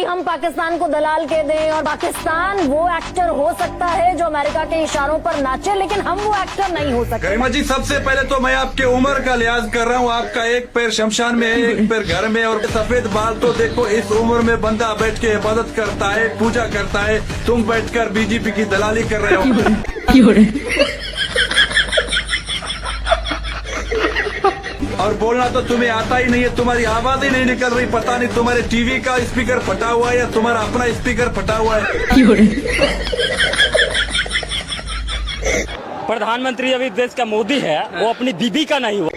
हम पाकिस्तान को दलाल कह दें और पाकिस्तान वो एक्टर हो सकता है जो अमेरिका के इशारों पर नाचे, लेकिन हम वो एक्टर नहीं हो सकते। गरिमा जी, सबसे पहले तो मैं आपके उम्र का लिहाज कर रहा हूँ। आपका एक पैर शमशान में है, एक पैर घर में, और सफेद बाल तो देखो, इस उम्र में बंदा बैठ के इबादत करता है, पूजा करता है। तुम बैठकर बीजेपी की दलाली कर रहे हो और बोलना तो तुम्हें आता ही नहीं है, तुम्हारी आवाज ही नहीं निकल रही। पता नहीं तुम्हारे टीवी का स्पीकर फटा हुआ है या तुम्हारा अपना स्पीकर फटा हुआ है। प्रधानमंत्री अभी देश का मोदी है, वो अपनी बीबी का नहीं हुआ।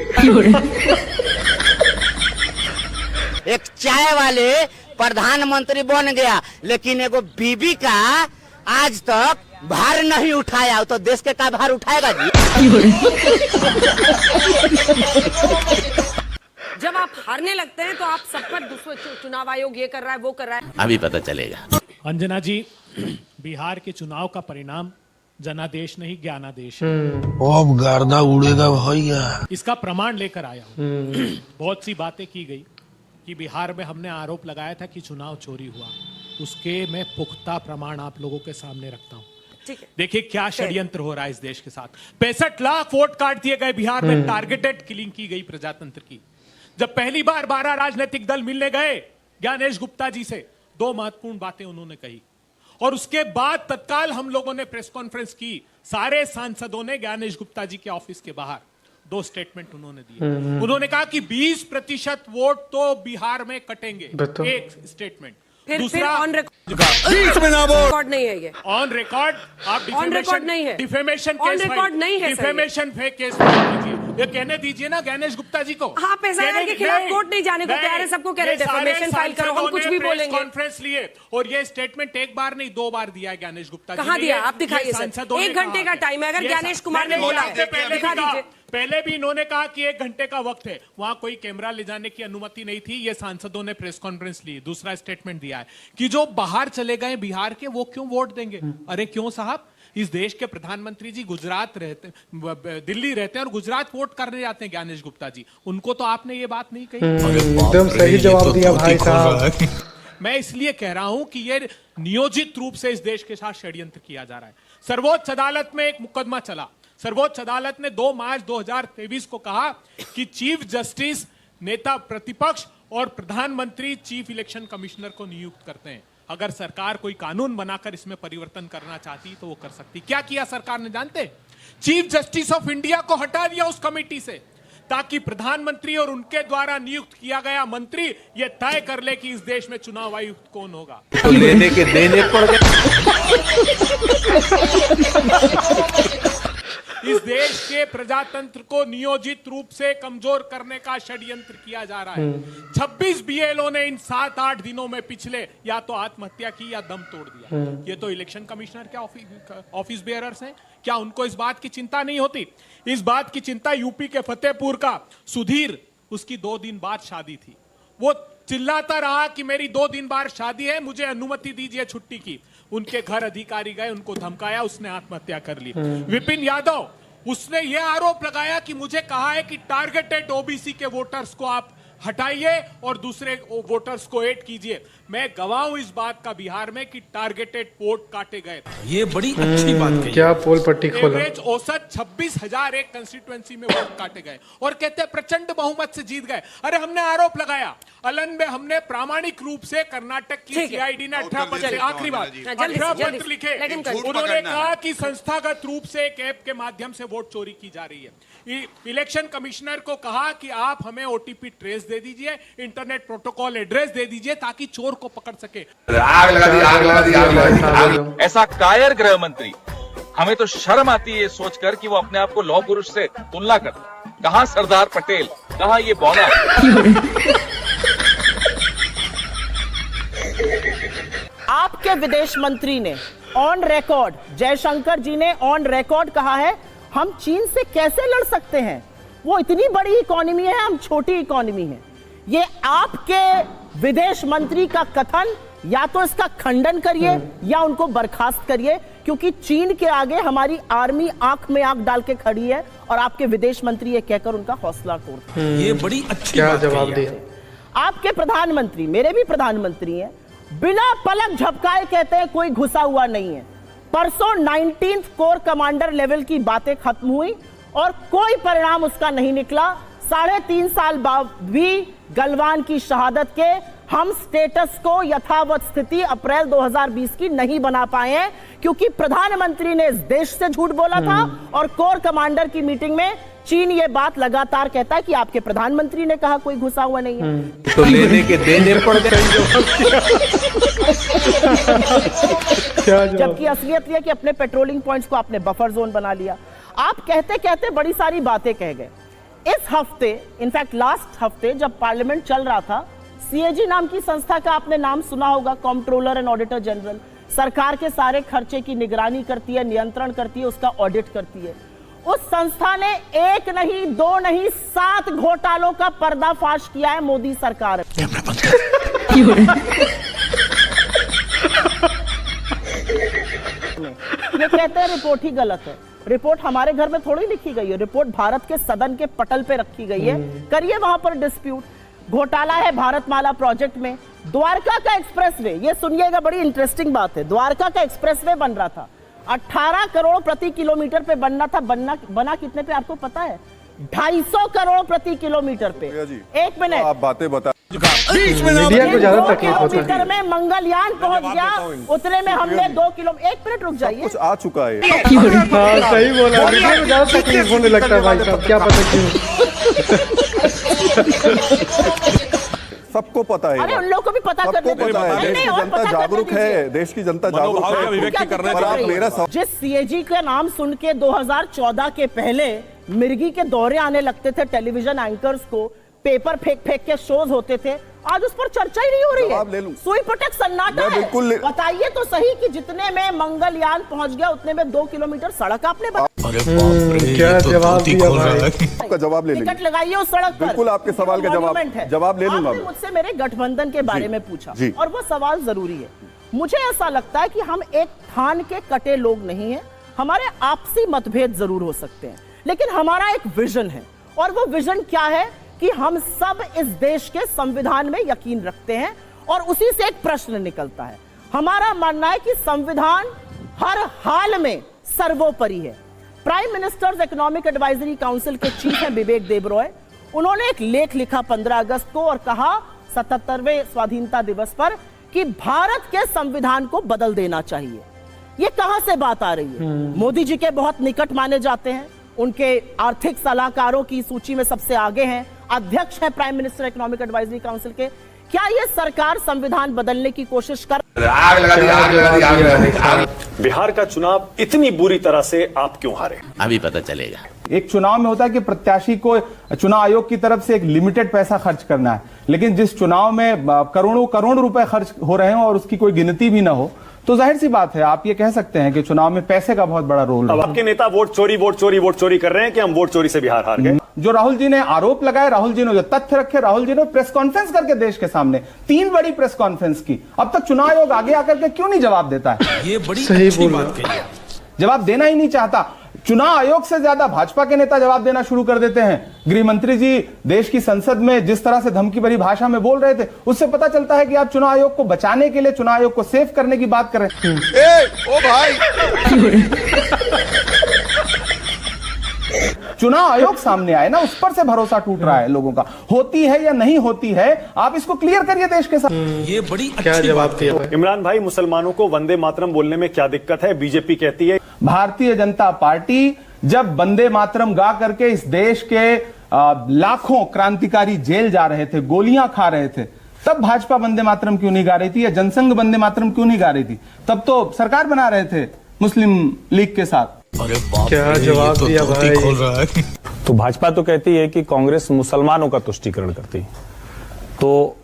एक चाय वाले प्रधानमंत्री बन गया, लेकिन एगो बीबी का आज तक भार नहीं उठाया। तो देश के का भार उठाएगा जी? जब आप हारने लगते हैं तो आप सब पर चुनाव आयोग ये कर रहा है, वो कर रहा है। अभी पता चलेगा। अंजना जी, बिहार के चुनाव का परिणाम जनादेश नहीं ज्ञानादेश है। अब गर्दा उड़ेगा भैया। इसका प्रमाण लेकर आया हूँ। बहुत सी बातें की गई कि बिहार में हमने आरोप लगाया था कि चुनाव चोरी हुआ, उसके मैं पुख्ता प्रमाण आप लोगों के सामने रखता हूँ। देखिए क्या षड्यंत्र हो रहा है इस देश के साथ। 65 लाख वोट काट दिए गए बिहार में, टारगेटेड किलिंग की गई प्रजातंत्र की। जब पहली बार 12 राजनीतिक दल मिलने गए ज्ञानेश गुप्ता जी से, 2 महत्वपूर्ण बातें उन्होंने कही और उसके बाद तत्काल हम लोगों ने प्रेस कॉन्फ्रेंस की। सारे सांसदों ने ज्ञानेश गुप्ता जी के ऑफिस के बाहर 2 स्टेटमेंट उन्होंने दिए। उन्होंने कहा कि 20% वोट तो बिहार में कटेंगे, एक स्टेटमेंट। दूसरा ऑन रिकॉर्ड नहीं है, ये ऑन रिकॉर्ड। आप ऑन रिकॉर्ड नहीं है, डिफेमेशन ऑन रिकॉर्ड नहीं है, डिफेमेशन फेक केस कीजिए। ये कहने दीजिए ना ज्ञानेश गुप्ता जी को। आप एसआईआर के खिलाफ कोर्ट नहीं जाने को तैयार है, सबको कह रहे हैं डिफेमेशन फाइल करो, हम कुछ भी बोलेंगे। कॉन्फ्रेंस लिए और ये स्टेटमेंट एक बार नहीं 2 बार दिया है ज्ञानेश गुप्ता जी ने। कहाँ दिया? आप दिखाइए सर, 1 घंटे का टाइम है, अगर ज्ञानेश कुमार ने बोला है दिखा दीजिए। पहले भी इन्होंने कहा कि 1 घंटे का वक्त है, वहां कोई कैमरा ले जाने की अनुमति नहीं थी। ये सांसदों ने प्रेस कॉन्फ्रेंस ली। दूसरा स्टेटमेंट दिया है कि जो बाहर चले गए बिहार के, वो क्यों वोट देंगे? अरे क्यों साहब, इस देश के प्रधानमंत्री जी गुजरात रहते, दिल्ली रहते हैं और गुजरात वोट करने जाते हैं ज्ञानेश गुप्ता जी। उनको तो आपने ये बात नहीं कही। एकदम सही जवाब दिया भाई साहब। मैं इसलिए कह रहा हूं कि ये नियोजित रूप से इस देश के साथ षड्यंत्र किया जा रहा है। सर्वोच्च अदालत में एक मुकदमा चला। सर्वोच्च अदालत ने 2 मार्च 2023 को कहा कि चीफ जस्टिस नेता प्रतिपक्ष और प्रधानमंत्री चीफ इलेक्शन कमिश्नर को नियुक्त करते हैं। अगर सरकार कोई कानून बनाकर इसमें परिवर्तन करना चाहती तो वो कर सकती। क्या किया सरकार ने जानते? चीफ जस्टिस ऑफ इंडिया को हटा दिया उस कमेटी से, ताकि प्रधानमंत्री और उनके द्वारा नियुक्त किया गया मंत्री ये तय कर ले कि इस देश में चुनाव आयुक्त कौन होगा। तो लेने के देने पड़ गए। इस देश के प्रजातंत्र को नियोजित रूप से कमजोर करने का षड्यंत्र किया जा रहा है। 26 बीएलओ ने इन 7-8 दिनों में पिछले या तो आत्महत्या की या दम तोड़ दिया। ये तो इलेक्शन कमिश्नर के ऑफिस बेयरर्स हैं। क्या उनको इस बात की चिंता नहीं होती? इस बात की चिंता यूपी के फतेहपुर का सुधीर, उसकी 2 दिन बाद शादी थी, वो चिल्लाता रहा कि मेरी 2 दिन बाद शादी है, मुझे अनुमति दीजिए छुट्टी की। उनके घर अधिकारी गए, उनको धमकाया, उसने आत्महत्या कर ली। विपिन यादव, उसने यह आरोप लगाया कि मुझे कहा है कि टारगेटेड ओबीसी के वोटर्स को आप हटाइए और दूसरे वोटर्स को ऐड कीजिए। मैं गवाह हूं इस बात का बिहार में कि टारगेटेड वोट काटे गए। ये बड़ी अच्छी बात कही। क्या पोल पट्टी खोला। एवरेज औसत 26,000 एक कंस्टिट्यूएंसी में वोट काटे गए और कहते हैं प्रचंड बहुमत से जीत गए। अरे हमने आरोप लगाया, अलन में हमने प्रामाणिक रूप से कर्नाटक की सीआईडी ने 18 पत्र, आखिरी बात, 18 पत्र लिखे। उन्होंने कहा कि संस्थागत रूप से एक ऐप के माध्यम से वोट चोरी की जा रही है। इलेक्शन कमिश्नर को कहा कि आप हमें ओटीपी ट्रेस दे दीजिए, इंटरनेट प्रोटोकॉल एड्रेस दे दीजिए, ताकि चोर को पकड़ सके। आग लगा दी, आग लगा दी, आग लगा दी। ऐसा कायर गृह मंत्री, हमें तो शर्म आती है सोचकर कि वो अपने आप को लौह पुरुष से तुलना करते। कहां सरदार पटेल, कहां ये बौना। आपके विदेश मंत्री ने ऑन रिकॉर्ड, जयशंकर जी ने ऑन रिकॉर्ड कहा है हम चीन से कैसे लड़ सकते हैं, वो इतनी बड़ी इकोनॉमी है, हम छोटी इकोनॉमी है। ये आपके विदेश मंत्री का कथन, या तो इसका खंडन करिए या उनको बर्खास्त करिए, क्योंकि चीन के आगे हमारी आर्मी आंख में आंख डाल के खड़ी है और आपके विदेश मंत्री ये कहकर उनका हौसला तोड़ते हैं। ये बड़ी अच्छी क्या जवाब दिया। आपके प्रधानमंत्री, मेरे भी प्रधानमंत्री हैं, बिना पलक झपकाए कहते हैं कोई घुसा हुआ नहीं है। परसों 19th कोर कमांडर लेवल की बातें खत्म हुई और कोई परिणाम उसका नहीं निकला। 3.5 साल बाद भी गलवान की शहादत के हम स्टेटस को यथावत स्थिति अप्रैल 2020 की नहीं बना पाए हैं, क्योंकि प्रधानमंत्री ने इस देश से झूठ बोला था और कोर कमांडर की मीटिंग में चीन ये बात लगातार कहता है कि आपके प्रधानमंत्री ने कहा कोई घुसा हुआ नहीं है। तो लेने के देने पड़ गए। जबकि असलियत यह कि अपने पेट्रोलिंग पॉइंट्स को आपने बफर जोन बना लिया। आप कहते कहते बड़ी सारी बातें कह गए। इस हफ्ते, इनफैक्ट लास्ट हफ्ते जब पार्लियामेंट चल रहा था, सीएजी नाम की संस्था का आपने नाम सुना होगा, कंट्रोलर एंड ऑडिटर जनरल, सरकार के सारे खर्चे की निगरानी करती है, नियंत्रण करती है, उसका ऑडिट करती है। उस संस्था ने 1 नहीं 2 नहीं 7 घोटालों का पर्दाफाश किया है मोदी सरकार। ये कहते हैं रिपोर्ट ही गलत है। रिपोर्ट हमारे घर में थोड़ी लिखी गई है, रिपोर्ट भारत के सदन के पटल पे रखी गई है। करिए वहां पर डिस्प्यूट। घोटाला है भारतमाला प्रोजेक्ट में। द्वारका का एक्सप्रेसवे, ये सुनिएगा, बड़ी इंटरेस्टिंग बात है। द्वारका का एक्सप्रेसवे बन रहा था, 18 करोड़ प्रति किलोमीटर पे बनना था। बना कितने पे आपको पता है? 250 करोड़ प्रति किलोमीटर पे। 1 मिनट, आप बातें बता। मीडिया को ज्यादा तकलीफ होती है। किलोमीटर में मंगलयान पहुंच गया, उतने में हमने 2 किलो। 1 मिनट रुक जाइए, कुछ आ चुका है। हाँ सही बोला, मीडिया को ज्यादा तकलीफ होने लगता है भाई साहब, क्या पता क्यों। सबको पता है। अरे उन लोगों को भी पता करने सबको पता है। देश की जनता जागरूक है, देश की जनता जागरूक है। पर आप मेरा सवाल, जिस सीएजी का नाम सुन के 2014 के पहले मिर्गी के दौरे आने लगते थे टेलीविजन एंकर्स को, पेपर फेंक फेंक के शोज होते थे, आज उस पर चर्चा ही नहीं हो रही जवाब ले है। लूं। सुई पटक सन्नाटा है। बिल्कुल बताइए तो सही कि जितने में मंगलयान पहुंच गया उतने में 2 किलोमीटर सड़क आपने क्या जवाब दिया भाई। आपका जवाब ले टिकट लगाइए उस सड़क पर। बिल्कुल आपके सवाल का जवाब ले लूंगा। आपने मुझसे मेरे गठबंधन के बारे में पूछा जी। और वो सवाल जरूरी है। मुझे ऐसा लगता है कि हम एक थान के कटे लोग नहीं हैं। हमारे आपसी मतभेद जरूर हो सकते हैं, लेकिन हमारा एक विजन है, और वो विजन क्या है कि हम सब इस देश के संविधान में यकीन रखते हैं और उसी से एक प्रश्न निकलता है। हमारा मानना है कि संविधान हर हाल में सर्वोपरि है। Prime ministers economic advisory council के चीफ हैं विवेक देबरॉय। उन्होंने एक लेख लिखा 15 अगस्त को और कहा 77वें स्वाधीनता दिवस पर कि भारत के संविधान को बदल देना चाहिए। ये कहां से बात आ रही है? मोदी जी के बहुत निकट माने जाते हैं, उनके आर्थिक सलाहकारों की सूची में सबसे आगे हैं, अध्यक्ष है prime minister economic advisory council के। क्या ये सरकार संविधान बदलने की कोशिश कर? बिहार का चुनाव इतनी बुरी तरह से आप क्यों हारे? अभी पता चलेगा। एक चुनाव में होता है कि प्रत्याशी को चुनाव आयोग की तरफ से एक लिमिटेड पैसा खर्च करना है, लेकिन जिस चुनाव में करोड़ों रुपए खर्च हो रहे हो और उसकी कोई गिनती भी ना हो, तो जाहिर सी बात है आप ये कह सकते हैं कि चुनाव में पैसे का बहुत बड़ा रोल है। अब आपके नेता वोट चोरी कर रहे हैं कि हम वोट चोरी से बिहार हार गए। जो राहुल जी ने आरोप लगाए, राहुल जी ने जो तथ्य रखे, राहुल जी ने प्रेस कॉन्फ्रेंस करके देश के सामने 3 बड़ी प्रेस कॉन्फ्रेंस की। अब तक चुनाव आयोग आगे आकर के क्यों नहीं जवाब देता है? ये बड़ी सही बात है। जवाब देना ही नहीं चाहता। चुनाव आयोग से ज्यादा भाजपा के नेता जवाब देना शुरू कर देते हैं। गृह मंत्री जी देश की संसद में जिस तरह से धमकी भरी भाषा में बोल रहे थे, उससे पता चलता है कि आप चुनाव आयोग को बचाने के लिए, चुनाव आयोग को सेव करने की बात कर रहे हैं। ओ भाई, चुनाव आयोग सामने आए ना, उस पर से भरोसा टूट रहा है लोगों का। होती है या नहीं होती है, आप इसको क्लियर करिए देश के साथ। ये बड़ी क्या जवाब दिया। इमरान भाई, मुसलमानों को वंदे मातरम बोलने में क्या दिक्कत है? बीजेपी कहती है। भारतीय जनता पार्टी जब वंदे मातरम गा करके इस देश के लाखों क्रांतिकारी जेल जा रहे थे, गोलियां खा रहे थे, तब भाजपा वंदे मातरम क्यों नहीं गा रही थी, या जनसंघ वंदे मातरम क्यों नहीं गा रही थी? तब तो सरकार बना रहे थे मुस्लिम लीग के साथ। क्या जवाब दिया भाई। तो भाजपा तो कहती है कि कांग्रेस मुसलमानों का तुष्टीकरण करती है, तो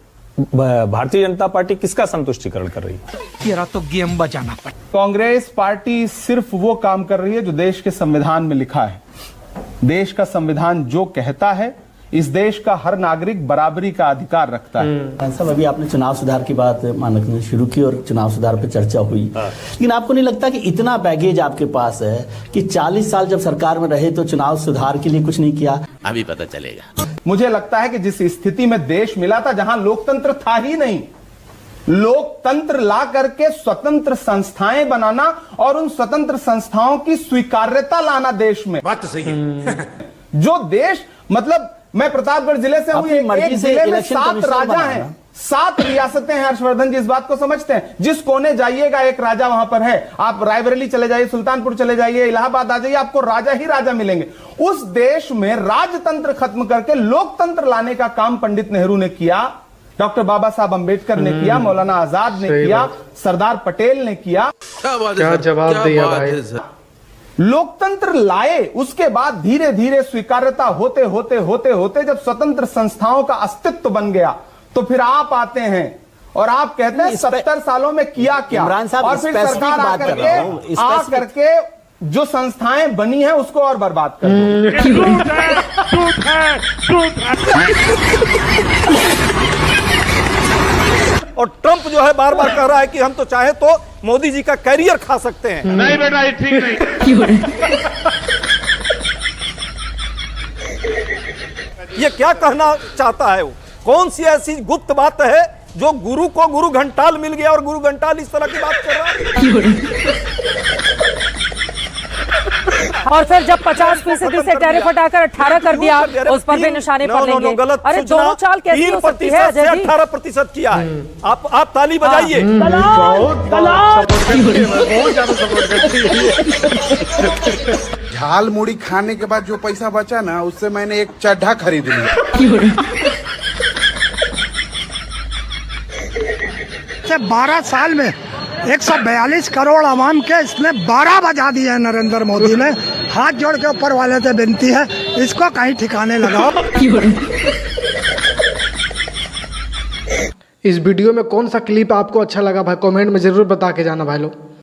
भारतीय जनता पार्टी किसका संतुष्टीकरण कर रही है? तेरा तो गेम बजाना पड़ा। कांग्रेस पार्टी सिर्फ वो काम कर रही है जो देश के संविधान में लिखा है। देश का संविधान जो कहता है, इस देश का हर नागरिक बराबरी का अधिकार रखता है। सब अभी आपने चुनाव सुधार की बात मानक शुरू की और चुनाव सुधार पर चर्चा हुई, लेकिन आपको नहीं लगता कि इतना बैगेज आपके पास है कि 40 साल जब सरकार में रहे तो चुनाव सुधार के लिए कुछ नहीं किया? अभी पता चलेगा। मुझे लगता है कि जिस स्थिति में देश मिला था, जहां लोकतंत्र था ही नहीं, लोकतंत्र ला करके स्वतंत्र संस्थाएं बनाना और उन स्वतंत्र संस्थाओं की स्वीकार्यता लाना देश में। बात तो सही है। जो देश, मतलब मैं प्रतापगढ़ जिले से हूं, एक जिले में 7 राजा हैं, 7 रियासतें हैं। हर्षवर्धन जी इस बात को समझते हैं। जिस कोने जाइएगा एक राजा वहां पर है। आप रायबरेली चले जाइए, सुल्तानपुर चले जाइए, इलाहाबाद आ जाइए, आपको राजा ही राजा मिलेंगे। उस देश में राजतंत्र खत्म करके लोकतंत्र लाने का काम पंडित नेहरू ने किया, डॉक्टर बाबा साहब अंबेडकर ने किया, मौलाना आजाद ने किया, सरदार पटेल ने किया। क्या जवाब दिया भाई। लोकतंत्र लाए, उसके बाद धीरे धीरे स्वीकार्यता होते होते होते होते जब स्वतंत्र संस्थाओं का अस्तित्व बन गया, तो फिर आप आते हैं और आप कहते हैं 70 सालों में किया क्या। और फिर सरकार आकर जो संस्थाएं बनी हैं उसको और बर्बाद कर और ट्रंप जो है बार बार कह रहा है कि हम तो चाहे तो मोदी जी का कैरियर खा सकते हैं। नहीं बेटा, ये ठीक नहीं। ये क्या कहना चाहता है वो? कौन सी ऐसी गुप्त बात है जो गुरु को गुरु घंटाल मिल गया और गुरु घंटाल इस तरह की बात कर रहा है? और फिर जब 50% से टैरिफ हटाकर 18 कर दिया, उस पर भी निशाने पर लेंगे। अरे दोनों चाल कैसी हो सकती है? 18% किया है। आप ताली बजाइए। झाल मुड़ी खाने के बाद जो पैसा बचा ना, उससे मैंने एक चड्ढा खरीद लिया। 12 साल में 142 करोड़ आवाम के इसने 12 बजा दिए हैं नरेंद्र मोदी ने। हाथ जोड़ के ऊपर वाले से विनती है, इसको कहीं ठिकाने लगाओ। इस वीडियो में कौन सा क्लिप आपको अच्छा लगा भाई, कमेंट में जरूर बता के जाना भाई लोग।